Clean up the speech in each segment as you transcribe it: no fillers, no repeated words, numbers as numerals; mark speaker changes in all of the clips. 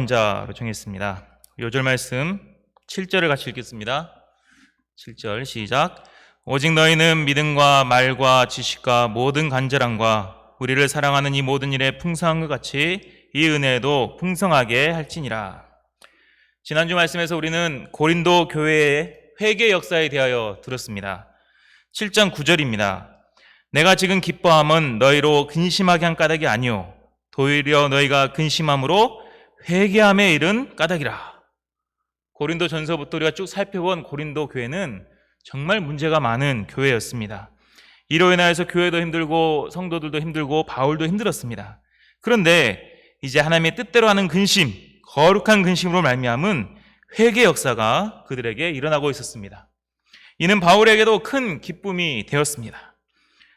Speaker 1: 사랑하는 자로 정했습니다. 요절 말씀 7절을 같이 읽겠습니다. 7절 시작. 오직 너희는 믿음과 말과 지식과 모든 간절함과 우리를 사랑하는 이 모든 일에 풍성한 것 같이 이 은혜도 풍성하게 할지니라. 지난주 말씀에서 우리는 고린도 교회의 회개 역사에 대하여 들었습니다. 7장 9절입니다. 내가 지금 기뻐함은 너희로 근심하게 한 까닭이 아니오 도리어 너희가 근심함으로 회개함에 이른 까닭이라. 고린도 전서부터 우리가 쭉 살펴본 고린도 교회는 정말 문제가 많은 교회였습니다. 이로 인하여서 교회도 힘들고 성도들도 힘들고 바울도 힘들었습니다. 그런데 이제 하나님의 뜻대로 하는 근심, 거룩한 근심으로 말미암은 회개 역사가 그들에게 일어나고 있었습니다. 이는 바울에게도 큰 기쁨이 되었습니다.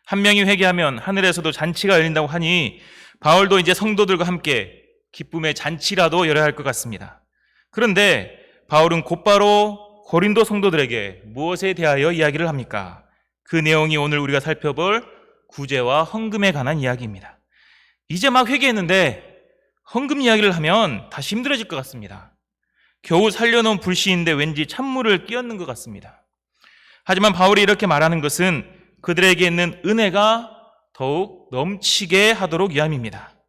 Speaker 1: 한 명이 회개하면 하늘에서도 잔치가 열린다고 하니 바울도 이제 성도들과 함께 기쁨의 잔치라도 열어야 할 것 같습니다. 그런데 바울은 곧바로 고린도 성도들에게 무엇에 대하여 이야기를 합니까? 그 내용이 오늘 우리가 살펴볼 구제와 헌금에 관한 이야기입니다. 이제 막 회개했는데 헌금 이야기를 하면 다시 힘들어질 것 같습니다. 겨우 살려놓은 불씨인데 왠지 찬물을 끼얹는 것 같습니다. 하지만 바울이 이렇게 말하는 것은 그들에게 있는 은혜가 더욱 넘치게 하도록 위함입니다.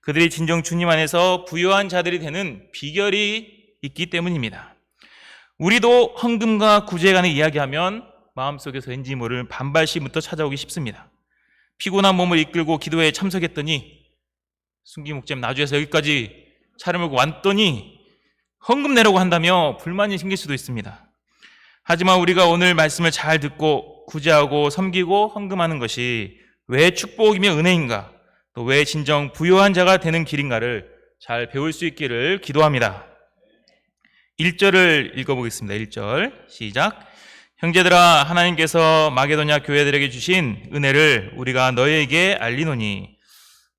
Speaker 1: 그들이 진정 주님 안에서 부유한 자들이 되는 비결이 있기 때문입니다. 우리도 헌금과 구제에 관해 이야기하면 마음속에서 왠지 모를 반발심부터 찾아오기 쉽습니다. 피곤한 몸을 이끌고 기도회에 참석했더니 순기 목자님 나주에서 여기까지 차를 몰고 왔더니 헌금 내라고 한다며 불만이 생길 수도 있습니다. 하지만 우리가 오늘 말씀을 잘 듣고 구제하고 섬기고 헌금하는 것이 왜 축복이며 은혜인가, 또 왜 진정 부유한 자가 되는 길인가를 잘 배울 수 있기를 기도합니다. 1절을 읽어보겠습니다. 1절 시작. 형제들아, 하나님께서 마게도냐 교회들에게 주신 은혜를 우리가 너희에게 알리노니.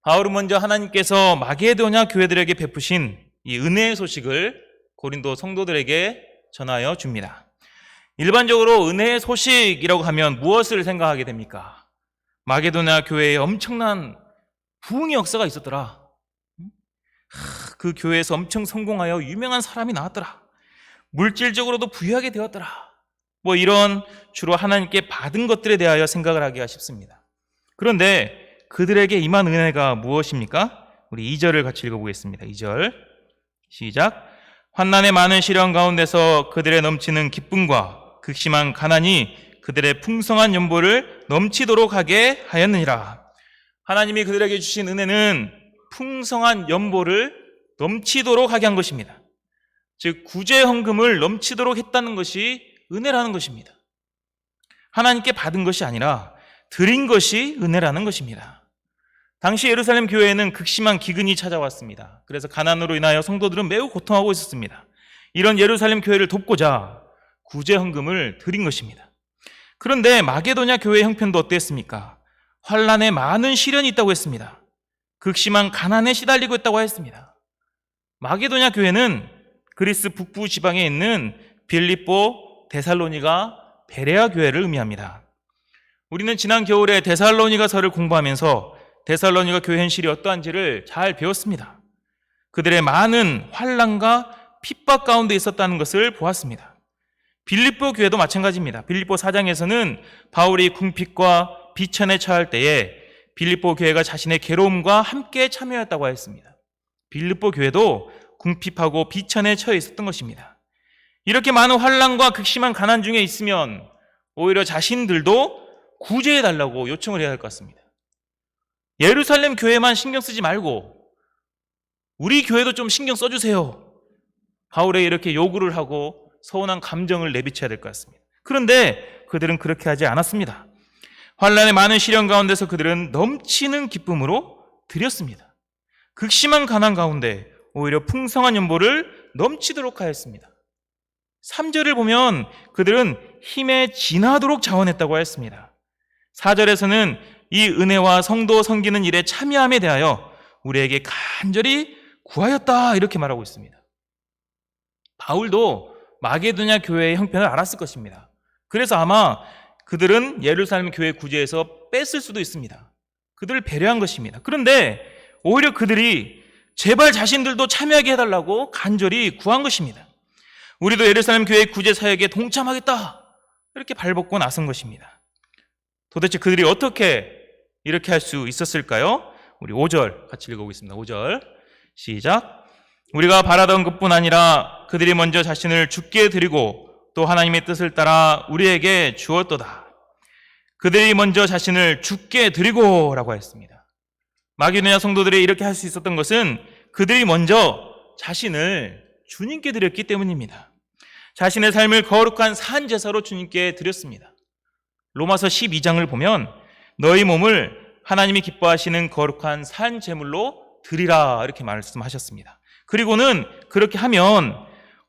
Speaker 1: 바울은 먼저 하나님께서 마게도냐 교회들에게 베푸신 이 은혜의 소식을 고린도 성도들에게 전하여 줍니다. 일반적으로 은혜의 소식이라고 하면 무엇을 생각하게 됩니까? 마게도냐 교회에 엄청난 부흥의 역사가 있었더라. 그 교회에서 엄청 성공하여 유명한 사람이 나왔더라. 물질적으로도 부유하게 되었더라. 뭐 이런 주로 하나님께 받은 것들에 대하여 생각을 하기가 쉽습니다. 그런데 그들에게 임한 은혜가 무엇입니까? 우리 2절을 같이 읽어보겠습니다. 2절 시작. 환난의 많은 시련 가운데서 그들의 넘치는 기쁨과 극심한 가난이 그들의 풍성한 연보를 넘치도록 하게 하였느니라. 하나님이 그들에게 주신 은혜는 풍성한 연보를 넘치도록 하게 한 것입니다. 즉 구제 헌금을 넘치도록 했다는 것이 은혜라는 것입니다. 하나님께 받은 것이 아니라 드린 것이 은혜라는 것입니다. 당시 예루살렘 교회에는 극심한 기근이 찾아왔습니다. 그래서 가난으로 인하여 성도들은 매우 고통하고 있었습니다. 이런 예루살렘 교회를 돕고자 구제 헌금을 드린 것입니다. 그런데 마게도냐 교회의 형편도 어땠습니까? 환난에 많은 시련이 있다고 했습니다. 극심한 가난에 시달리고 있다고 했습니다. 마게도냐 교회는 그리스 북부 지방에 있는 빌립보, 데살로니가, 베레아 교회를 의미합니다. 우리는 지난 겨울에 데살로니가서를 공부하면서 데살로니가 교회 현실이 어떠한지를 잘 배웠습니다. 그들의 많은 환난과 핍박 가운데 있었다는 것을 보았습니다. 빌립보 교회도 마찬가지입니다. 빌립보 4장에서는 바울이 궁핍과 비천에 처할 때에 빌립보 교회가 자신의 괴로움과 함께 참여했다고 하였습니다. 빌립보 교회도 궁핍하고 비천에 처해 있었던 것입니다. 이렇게 많은 환난과 극심한 가난 중에 있으면 오히려 자신들도 구제해달라고 요청을 해야 할 것 같습니다. 예루살렘 교회만 신경 쓰지 말고 우리 교회도 좀 신경 써주세요. 바울에 이렇게 요구를 하고 서운한 감정을 내비쳐야 될 것 같습니다. 그런데 그들은 그렇게 하지 않았습니다. 환난의 많은 시련 가운데서 그들은 넘치는 기쁨으로 드렸습니다. 극심한 가난 가운데 오히려 풍성한 연보를 넘치도록 하였습니다. 3절을 보면 그들은 힘에 진하도록 자원했다고 하였습니다. 4절에서는 이 은혜와 성도 섬기는 일에 참여함에 대하여 우리에게 간절히 구하였다 이렇게 말하고 있습니다. 바울도 마게도냐 교회의 형편을 알았을 것입니다. 그래서 아마 그들은 예루살렘 교회 구제에서 뺐을 수도 있습니다. 그들을 배려한 것입니다. 그런데 오히려 그들이 제발 자신들도 참여하게 해달라고 간절히 구한 것입니다. 우리도 예루살렘 교회 구제 사역에 동참하겠다 이렇게 발벗고 나선 것입니다. 도대체 그들이 어떻게 이렇게 할 수 있었을까요? 우리 5절 같이 읽어보겠습니다. 5절 시작. 우리가 바라던 것뿐 아니라 그들이 먼저 자신을 주께 드리고 또 하나님의 뜻을 따라 우리에게 주었도다. 그들이 먼저 자신을 주께 드리고 라고 했습니다. 마게도냐 성도들이 이렇게 할 수 있었던 것은 그들이 먼저 자신을 주님께 드렸기 때문입니다. 자신의 삶을 거룩한 산 제사로 주님께 드렸습니다. 로마서 12장을 보면 너희 몸을 하나님이 기뻐하시는 거룩한 산 제물로 드리라 이렇게 말씀하셨습니다. 그리고는 그렇게 하면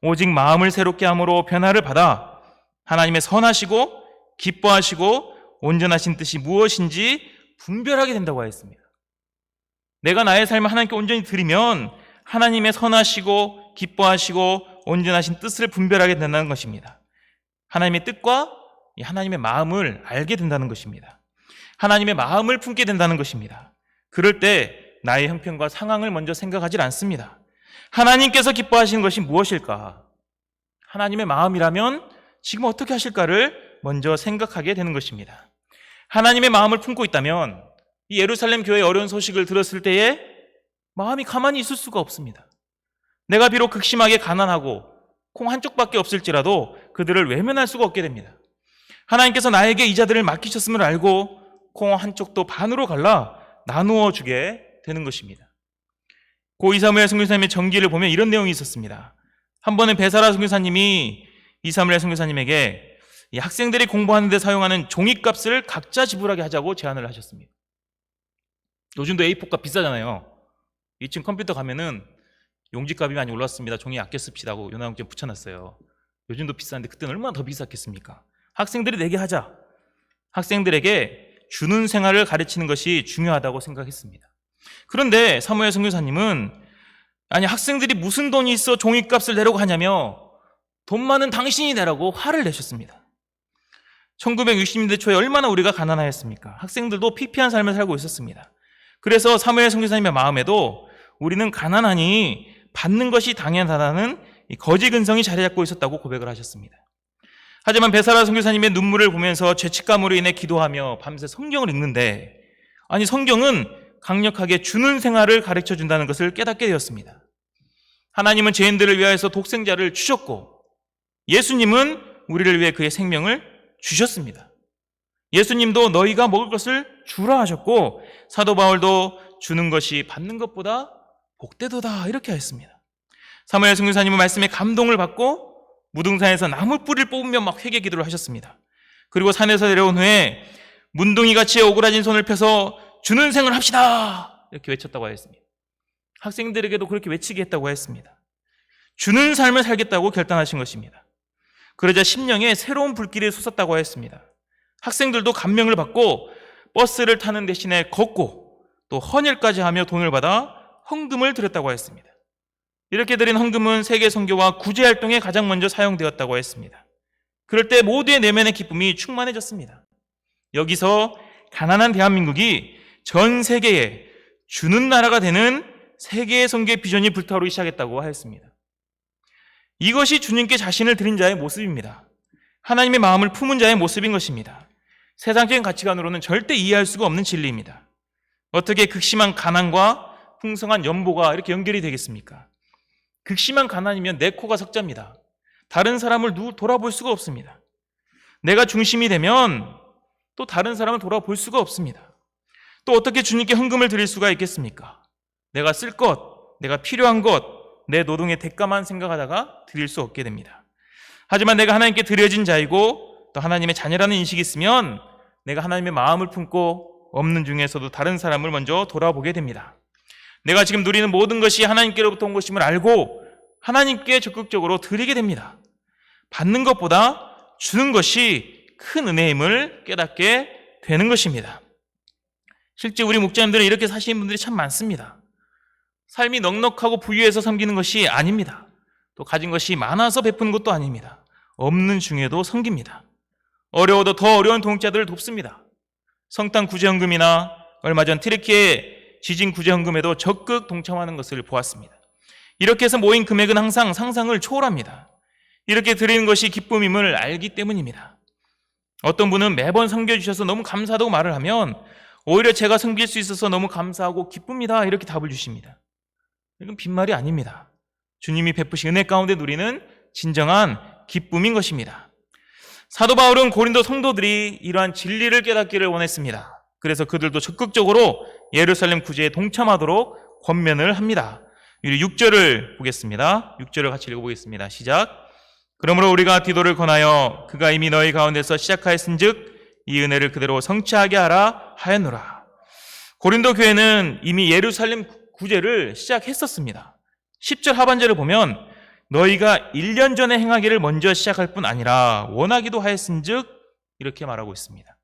Speaker 1: 오직 마음을 새롭게 함으로 변화를 받아 하나님의 선하시고 기뻐하시고 온전하신 뜻이 무엇인지 분별하게 된다고 하였습니다. 내가 나의 삶을 하나님께 온전히 드리면 하나님의 선하시고 기뻐하시고 온전하신 뜻을 분별하게 된다는 것입니다. 하나님의 뜻과 하나님의 마음을 알게 된다는 것입니다. 하나님의 마음을 품게 된다는 것입니다. 그럴 때 나의 형편과 상황을 먼저 생각하지 않습니다. 하나님께서 기뻐하시는 것이 무엇일까? 하나님의 마음이라면 지금 어떻게 하실까를 먼저 생각하게 되는 것입니다. 하나님의 마음을 품고 있다면 이 예루살렘 교회의 어려운 소식을 들었을 때에 마음이 가만히 있을 수가 없습니다. 내가 비록 극심하게 가난하고 콩 한 쪽밖에 없을지라도 그들을 외면할 수가 없게 됩니다. 하나님께서 나에게 이자들을 맡기셨음을 알고 콩 한 쪽도 반으로 갈라 나누어 주게 되는 것입니다. 고 이사무엘 선교사님의 전기를 보면 이런 내용이 있었습니다. 한 번은 베사라 선교사님이 이사무엘 선교사님에게 이 학생들이 공부하는 데 사용하는 종이값을 각자 지불하게 하자고 제안을 하셨습니다. 요즘도 A4값 비싸잖아요. 2층 컴퓨터 가면은 용지값이 많이 올랐습니다. 종이 아껴 씁시다 하고 요나용증 붙여놨어요. 요즘도 비싼데 그때는 얼마나 더 비쌌겠습니까? 학생들이 내게 하자. 학생들에게 주는 생활을 가르치는 것이 중요하다고 생각했습니다. 그런데 사무엘 선교사님은 아니 학생들이 무슨 돈이 있어 종이값을 내라고 하냐며 돈 많은 당신이 내라고 화를 내셨습니다. 1960년대 초에 얼마나 우리가 가난하였습니까? 학생들도 피폐한 삶을 살고 있었습니다. 그래서 사무엘 선교사님의 마음에도 우리는 가난하니 받는 것이 당연하다는 거지 근성이 자리 잡고 있었다고 고백을 하셨습니다. 하지만 베사라 선교사님의 눈물을 보면서 죄책감으로 인해 기도하며 밤새 성경을 읽는데 아니 성경은 강력하게 주는 생활을 가르쳐 준다는 것을 깨닫게 되었습니다. 하나님은 죄인들을 위하여서 독생자를 주셨고 예수님은 우리를 위해 그의 생명을 주셨습니다. 예수님도 너희가 먹을 것을 주라 하셨고 사도 바울도 주는 것이 받는 것보다 복되도다 이렇게 하였습니다. 사무엘 선교사님은 말씀에 감동을 받고 무등산에서 나무 뿌리를 뽑으며 막 회개 기도를 하셨습니다. 그리고 산에서 내려온 후에 문둥이같이 오그라진 손을 펴서 주는 생을 합시다 이렇게 외쳤다고 하였습니다. 학생들에게도 그렇게 외치게 했다고 하였습니다. 주는 삶을 살겠다고 결단하신 것입니다. 그러자 심령에 새로운 불길이 솟았다고 하였습니다. 학생들도 감명을 받고 버스를 타는 대신에 걷고 또 헌혈까지 하며 돈을 받아 헌금을 드렸다고 하였습니다. 이렇게 드린 헌금은 세계 선교와 구제 활동에 가장 먼저 사용되었다고 했습니다. 그럴 때 모두의 내면의 기쁨이 충만해졌습니다. 여기서 가난한 대한민국이 전 세계에 주는 나라가 되는 세계의 선교의 비전이 불타오르기 시작했다고 하였습니다. 이것이 주님께 자신을 드린 자의 모습입니다. 하나님의 마음을 품은 자의 모습인 것입니다. 세상적인 가치관으로는 절대 이해할 수가 없는 진리입니다. 어떻게 극심한 가난과 풍성한 연보가 이렇게 연결이 되겠습니까? 극심한 가난이면 내 코가 석자입니다. 다른 사람을 돌아볼 수가 없습니다. 내가 중심이 되면 또 다른 사람을 돌아볼 수가 없습니다. 또 어떻게 주님께 헌금을 드릴 수가 있겠습니까? 내가 쓸 것, 내가 필요한 것, 내 노동의 대가만 생각하다가 드릴 수 없게 됩니다. 하지만 내가 하나님께 드려진 자이고 또 하나님의 자녀라는 인식이 있으면 내가 하나님의 마음을 품고 없는 중에서도 다른 사람을 먼저 돌아보게 됩니다. 내가 지금 누리는 모든 것이 하나님께로부터 온 것임을 알고 하나님께 적극적으로 드리게 됩니다. 받는 것보다 주는 것이 큰 은혜임을 깨닫게 되는 것입니다. 실제 우리 목자님들은 이렇게 사시는 분들이 참 많습니다. 삶이 넉넉하고 부유해서 섬기는 것이 아닙니다. 또 가진 것이 많아서 베푸는 것도 아닙니다. 없는 중에도 섬깁니다. 어려워도 더 어려운 동역자들을 돕습니다. 성탄 구제헌금이나 얼마 전 튀르키예 지진 구제 헌금에도 적극 동참하는 것을 보았습니다. 이렇게 해서 모인 금액은 항상 상상을 초월합니다. 이렇게 드리는 것이 기쁨임을 알기 때문입니다. 어떤 분은 매번 섬겨주셔서 너무 감사하다고 말을 하면 오히려 제가 섬길 수 있어서 너무 감사하고 기쁩니다, 이렇게 답을 주십니다. 이건 빈말이 아닙니다. 주님이 베푸신 은혜 가운데 누리는 진정한 기쁨인 것입니다. 사도 바울은 고린도 성도들이 이러한 진리를 깨닫기를 원했습니다. 그래서 그들도 적극적으로 예루살렘 구제에 동참하도록 권면을 합니다. 우리 6절을 보겠습니다. 6절을 같이 읽어보겠습니다. 시작. 그러므로 우리가 디도를 권하여 그가 이미 너희 가운데서 시작하였은즉 이 은혜를 그대로 성취하게 하라 하였노라. 고린도 교회는 이미 예루살렘 구제를 시작했었습니다. 10절 하반절을 보면 너희가 1년 전에 행하기를 먼저 시작할 뿐 아니라 원하기도 하였은즉 이렇게 말하고 있습니다.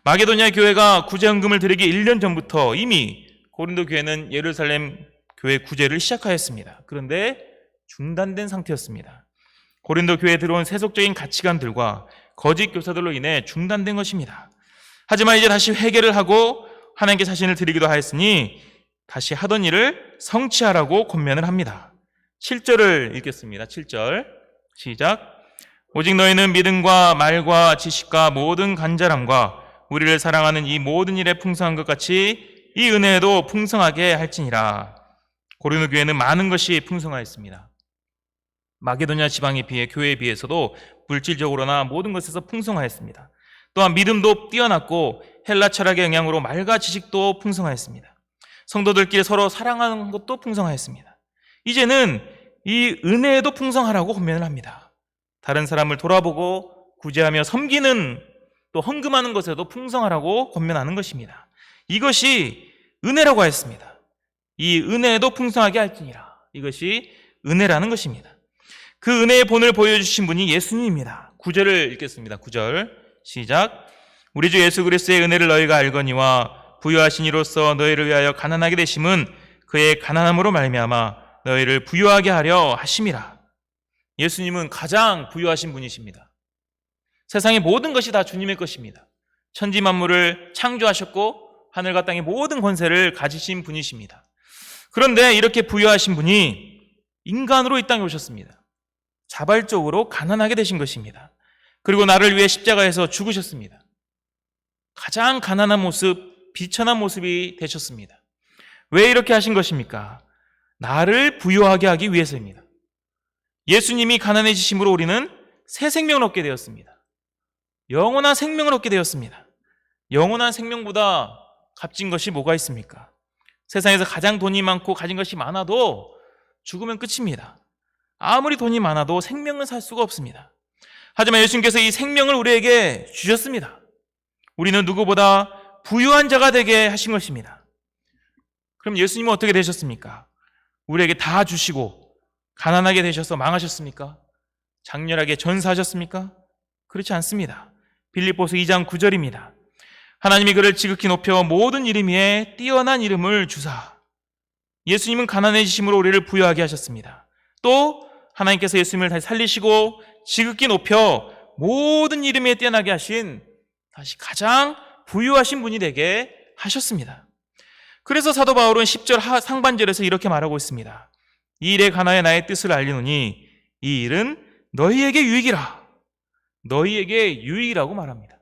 Speaker 1: 마게도냐 교회가 구제 헌금을 드리기 1년 전부터 이미 고린도 교회는 예루살렘 교회 구제를 시작하였습니다. 그런데 중단된 상태였습니다. 고린도 교회에 들어온 세속적인 가치관들과 거짓 교사들로 인해 중단된 것입니다. 하지만 이제 다시 회개를 하고 하나님께 자신을 드리기도 하였으니 다시 하던 일을 성취하라고 권면을 합니다. 7절을 읽겠습니다. 7절 시작. 오직 너희는 믿음과 말과 지식과 모든 간절함과 우리를 사랑하는 이 모든 일에 풍성한 것 같이 이 은혜에도 풍성하게 할지니라. 고린도 교회는 많은 것이 풍성하였습니다. 마게도냐 지방에 비해 교회에 비해서도 물질적으로나 모든 것에서 풍성하였습니다. 또한 믿음도 뛰어났고 헬라 철학의 영향으로 말과 지식도 풍성하였습니다. 성도들끼리 서로 사랑하는 것도 풍성하였습니다. 이제는 이 은혜에도 풍성하라고 권면을 합니다. 다른 사람을 돌아보고 구제하며 섬기는 또 헌금하는 것에도 풍성하라고 권면하는 것입니다. 이것이 은혜라고 하였습니다. 이 은혜에도 풍성하게 할지니라. 이것이 은혜라는 것입니다. 그 은혜의 본을 보여주신 분이 예수님입니다. 9절을 읽겠습니다. 9절 시작. 우리 주 예수 그리스도의 은혜를 너희가 알거니와 부유하신 이로써 너희를 위하여 가난하게 되심은 그의 가난함으로 말미암아 너희를 부유하게 하려 하심이라. 예수님은 가장 부유하신 분이십니다. 세상의 모든 것이 다 주님의 것입니다. 천지 만물을 창조하셨고 하늘과 땅의 모든 권세를 가지신 분이십니다. 그런데 이렇게 부유하신 분이 인간으로 이 땅에 오셨습니다. 자발적으로 가난하게 되신 것입니다. 그리고 나를 위해 십자가에서 죽으셨습니다. 가장 가난한 모습, 비천한 모습이 되셨습니다. 왜 이렇게 하신 것입니까? 나를 부유하게 하기 위해서입니다. 예수님이 가난해지심으로 우리는 새 생명을 얻게 되었습니다. 영원한 생명을 얻게 되었습니다. 영원한 생명보다 값진 것이 뭐가 있습니까? 세상에서 가장 돈이 많고 가진 것이 많아도 죽으면 끝입니다. 아무리 돈이 많아도 생명을 살 수가 없습니다. 하지만 예수님께서 이 생명을 우리에게 주셨습니다. 우리는 누구보다 부유한 자가 되게 하신 것입니다. 그럼 예수님은 어떻게 되셨습니까? 우리에게 다 주시고 가난하게 되셔서 망하셨습니까? 장렬하게 전사하셨습니까? 그렇지 않습니다. 빌립보서 2장 9절입니다. 하나님이 그를 지극히 높여 모든 이름 위에 뛰어난 이름을 주사. 예수님은 가난해지심으로 우리를 부유하게 하셨습니다. 또 하나님께서 예수님을 다시 살리시고 지극히 높여 모든 이름에 뛰어나게 하신 다시 가장 부유하신 분이 되게 하셨습니다. 그래서 사도 바울은 10절 상반절에서 이렇게 말하고 있습니다. 이 일에 관하여 나의 뜻을 알리노니 이 일은 너희에게 유익이라. 너희에게 유익이라고 말합니다.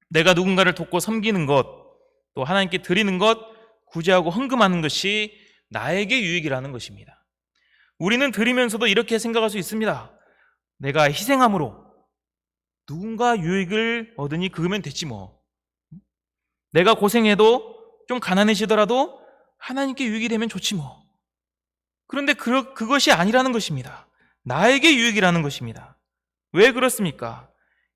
Speaker 1: 내가 누군가를 돕고 섬기는 것, 또 하나님께 드리는 것, 구제하고 헌금하는 것이 나에게 유익이라는 것입니다. 우리는 드리면서도 이렇게 생각할 수 있습니다. 내가 희생함으로 누군가 유익을 얻으니 그거면 됐지 뭐. 내가 고생해도 좀 가난해지더라도 하나님께 유익이 되면 좋지 뭐. 그런데 그것이 아니라는 것입니다. 나에게 유익이라는 것입니다. 왜 그렇습니까?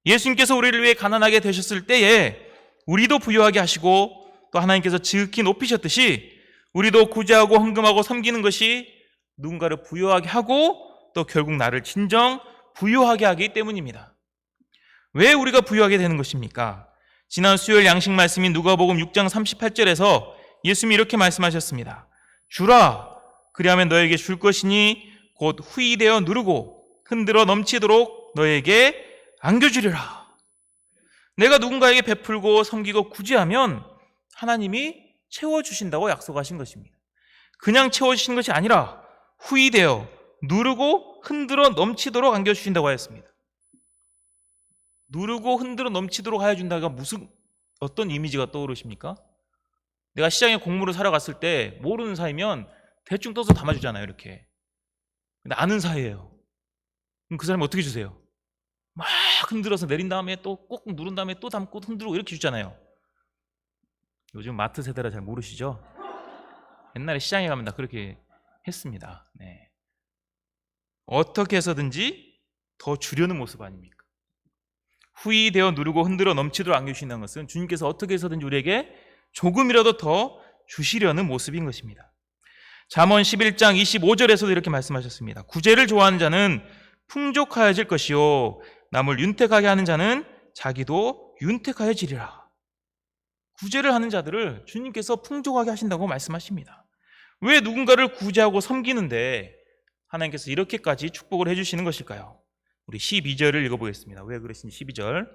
Speaker 1: 예수님께서 우리를 위해 가난하게 되셨을 때에 우리도 부유하게 하시고 또 하나님께서 지극히 높이셨듯이 우리도 구제하고 헌금하고 섬기는 것이 누군가를 부유하게 하고 또 결국 나를 진정 부유하게 하기 때문입니다. 왜 우리가 부유하게 되는 것입니까? 지난 수요일 양식 말씀인 누가복음 6장 38절에서 예수님이 이렇게 말씀하셨습니다. 주라, 그리하면 너에게 줄 것이니 곧 후이되어 누르고 흔들어 넘치도록 너에게 안겨주리라. 내가 누군가에게 베풀고 섬기고 구제하면 하나님이 채워주신다고 약속하신 것입니다. 그냥 채워주시는 것이 아니라 후히되어 누르고 흔들어 넘치도록 안겨주신다고 하였습니다. 누르고 흔들어 넘치도록 하여준다가 어떤 이미지가 떠오르십니까? 내가 시장에 곡물을 사러 갔을 때 모르는 사이면 대충 떠서 담아주잖아요, 이렇게. 근데 아는 사이예요. 그럼 그 사람이 어떻게 주세요? 막 흔들어서 내린 다음에 또 꼭 누른 다음에 또 담고 흔들고 이렇게 주잖아요. 요즘 마트 세대라 잘 모르시죠? 옛날에 시장에 가면 다 그렇게 했습니다. 네. 어떻게 해서든지 더 주려는 모습 아닙니까? 후히되어 누르고 흔들어 넘치도록 안겨주신다는 것은 주님께서 어떻게 해서든지 우리에게 조금이라도 더 주시려는 모습인 것입니다. 잠언 11장 25절에서도 이렇게 말씀하셨습니다. 구제를 좋아하는 자는 풍족하여질 것이요 남을 윤택하게 하는 자는 자기도 윤택하여지리라. 구제를 하는 자들을 주님께서 풍족하게 하신다고 말씀하십니다. 왜 누군가를 구제하고 섬기는데 하나님께서 이렇게까지 축복을 해주시는 것일까요? 우리 12절을 읽어보겠습니다. 왜 그러신지 12절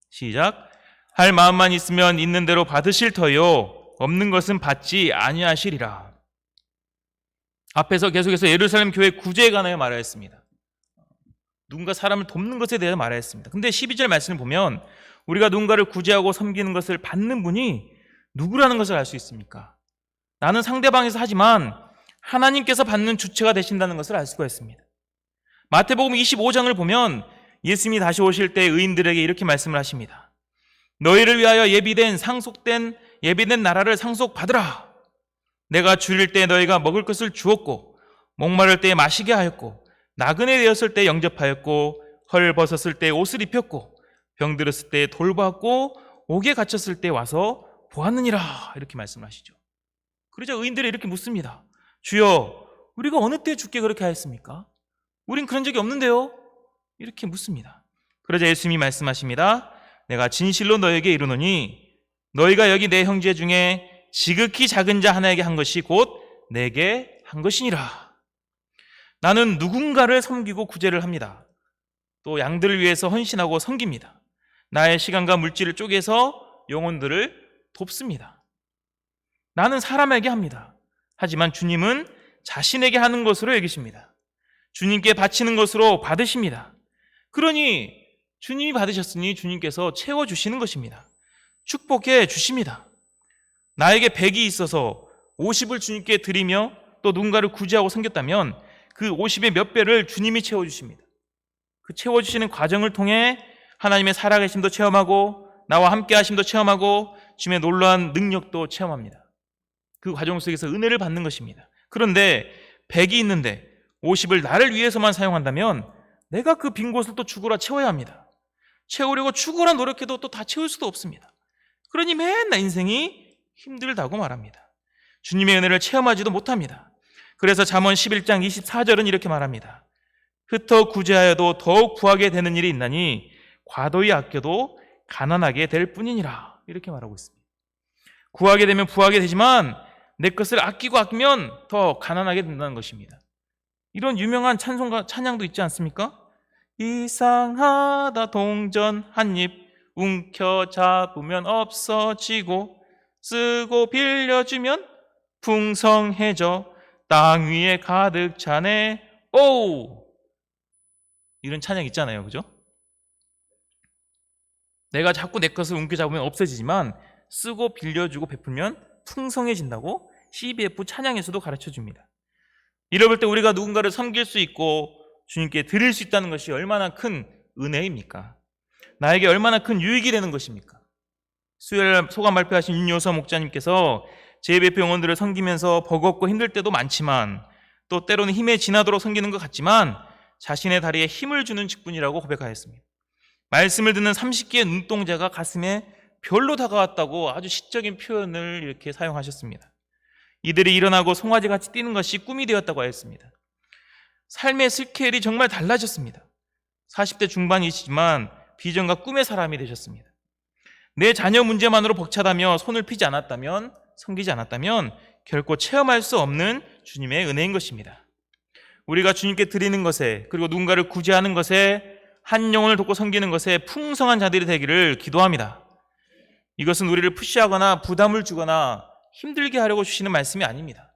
Speaker 1: 시작. 할 마음만 있으면 있는 대로 받으실 터요 없는 것은 받지 아니하시리라. 앞에서 계속해서 예루살렘 교회 구제에 관하여 말하였습니다. 누군가 사람을 돕는 것에 대해 말하였습니다. 근데 12절 말씀을 보면 우리가 누군가를 구제하고 섬기는 것을 받는 분이 누구라는 것을 알 수 있습니까? 나는 상대방에서 하지만 하나님께서 받는 주체가 되신다는 것을 알 수가 있습니다. 마태복음 25장을 보면 예수님이 다시 오실 때 의인들에게 이렇게 말씀을 하십니다. 너희를 위하여 예비된 나라를 상속받으라. 내가 줄일 때 너희가 먹을 것을 주었고 목마를 때 마시게 하였고 나그네 되었을 때 영접하였고 헐 벗었을 때 옷을 입혔고 병들었을 때 돌보았고 옥에 갇혔을 때 와서 보았느니라. 이렇게 말씀하시죠. 그러자 의인들이 이렇게 묻습니다. 주여 우리가 어느 때 주께 그렇게 하였습니까? 우린 그런 적이 없는데요. 이렇게 묻습니다. 그러자 예수님이 말씀하십니다. 내가 진실로 너에게 이르노니 너희가 여기 내 형제 중에 지극히 작은 자 하나에게 한 것이 곧 내게 한 것이니라. 나는 누군가를 섬기고 구제를 합니다. 또 양들을 위해서 헌신하고 섬깁니다. 나의 시간과 물질을 쪼개서 영혼들을 돕습니다. 나는 사람에게 합니다. 하지만 주님은 자신에게 하는 것으로 여기십니다. 주님께 바치는 것으로 받으십니다. 그러니 주님이 받으셨으니 주님께서 채워주시는 것입니다. 축복해 주십니다. 나에게 100이 있어서 50을 주님께 드리며 또 누군가를 구제하고 섬겼다면 그 50의 몇 배를 주님이 채워주십니다. 그 채워주시는 과정을 통해 하나님의 살아계심도 체험하고 나와 함께 하심도 체험하고 주님의 놀라운 능력도 체험합니다. 그 과정 속에서 은혜를 받는 것입니다. 그런데 100이 있는데 50을 나를 위해서만 사용한다면 내가 그 빈 곳을 또 죽으라 채워야 합니다. 채우려고 죽으라 노력해도 또 다 채울 수도 없습니다. 그러니 맨날 인생이 힘들다고 말합니다. 주님의 은혜를 체험하지도 못합니다. 그래서 잠언 11장 24절은 이렇게 말합니다. 흩어 구제하여도 더욱 구하게 되는 일이 있나니 과도히 아껴도 가난하게 될 뿐이니라. 이렇게 말하고 있습니다. 구하게 되면 부하게 되지만 내 것을 아끼면 더 가난하게 된다는 것입니다. 이런 유명한 찬양도 있지 않습니까? 이상하다 동전 한 입 움켜잡으면 없어지고 쓰고 빌려주면 풍성해져 땅 위에 가득 차네. 오! 이런 찬양 있잖아요. 그죠? 내가 자꾸 내 것을 움켜잡으면 없어지지만 쓰고 빌려주고 베풀면 풍성해진다고 CBF 찬양에서도 가르쳐줍니다. 이럴 때 우리가 누군가를 섬길 수 있고 주님께 드릴 수 있다는 것이 얼마나 큰 은혜입니까? 나에게 얼마나 큰 유익이 되는 것입니까? 수요일 소감 발표하신 윤요서 목자님께서 JBF 영혼들을 섬기면서 버겁고 힘들 때도 많지만 또 때로는 힘에 지나도록 섬기는 것 같지만 자신의 다리에 힘을 주는 직분이라고 고백하였습니다. 말씀을 듣는 30개의 눈동자가 가슴에 별로 다가왔다고 아주 시적인 표현을 이렇게 사용하셨습니다. 이들이 일어나고 송아지같이 뛰는 것이 꿈이 되었다고 하였습니다. 삶의 스케일이 정말 달라졌습니다. 40대 중반이시지만 비전과 꿈의 사람이 되셨습니다. 내 자녀 문제만으로 벅차다며 손을 피지 않았다면, 섬기지 않았다면 결코 체험할 수 없는 주님의 은혜인 것입니다. 우리가 주님께 드리는 것에, 그리고 누군가를 구제하는 것에, 한 영혼을 돕고 섬기는 것에 풍성한 자들이 되기를 기도합니다. 이것은 우리를 푸시하거나 부담을 주거나 힘들게 하려고 주시는 말씀이 아닙니다.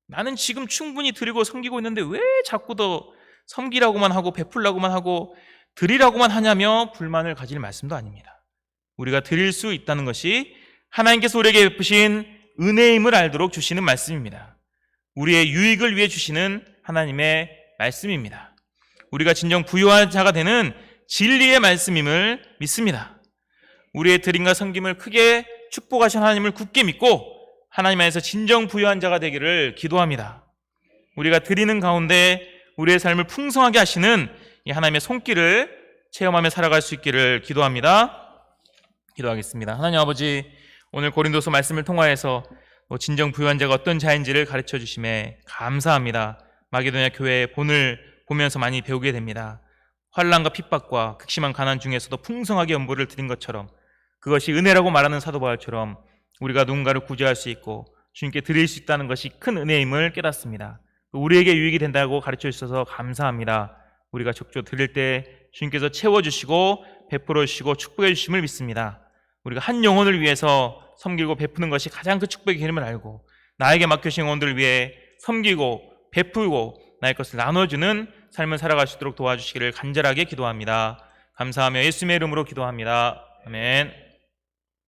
Speaker 1: 나는 지금 충분히 드리고 섬기고 있는데 왜 자꾸 더 섬기라고만 하고 베풀라고만 하고 드리라고만 하냐며 불만을 가질 말씀도 아닙니다. 우리가 드릴 수 있다는 것이 하나님께서 우리에게 베푸신 은혜임을 알도록 주시는 말씀입니다. 우리의 유익을 위해 주시는 하나님의 말씀입니다. 우리가 진정 부유한 자가 되는 진리의 말씀임을 믿습니다. 우리의 드림과 섬김을 크게 축복하신 하나님을 굳게 믿고 하나님 안에서 진정 부유한 자가 되기를 기도합니다. 우리가 드리는 가운데 우리의 삶을 풍성하게 하시는 이 하나님의 손길을 체험하며 살아갈 수 있기를 기도합니다. 기도하겠습니다. 하나님 아버지, 오늘 고린도서 말씀을 통하여서 진정 부유한 자가 어떤 자인지를 가르쳐 주심에 감사합니다. 마게도냐 교회의 본을 보면서 많이 배우게 됩니다. 환난과 핍박과 극심한 가난 중에서도 풍성하게 연보를 드린 것처럼, 그것이 은혜라고 말하는 사도 바울처럼 우리가 누군가를 구제할 수 있고 주님께 드릴 수 있다는 것이 큰 은혜임을 깨닫습니다. 우리에게 유익이 된다고 가르쳐 주셔서 감사합니다. 우리가 적조 드릴 때 주님께서 채워주시고 베풀어 주시고 축복해 주심을 믿습니다. 우리가 한 영혼을 위해서 섬기고 베푸는 것이 가장 큰 축복의 기름을 알고 나에게 맡겨진 영혼들을 위해 섬기고 베풀고 나의 것을 나눠주는 삶을 살아갈 수 있도록 도와주시기를 간절하게 기도합니다. 감사하며 예수님의 이름으로 기도합니다. 아멘.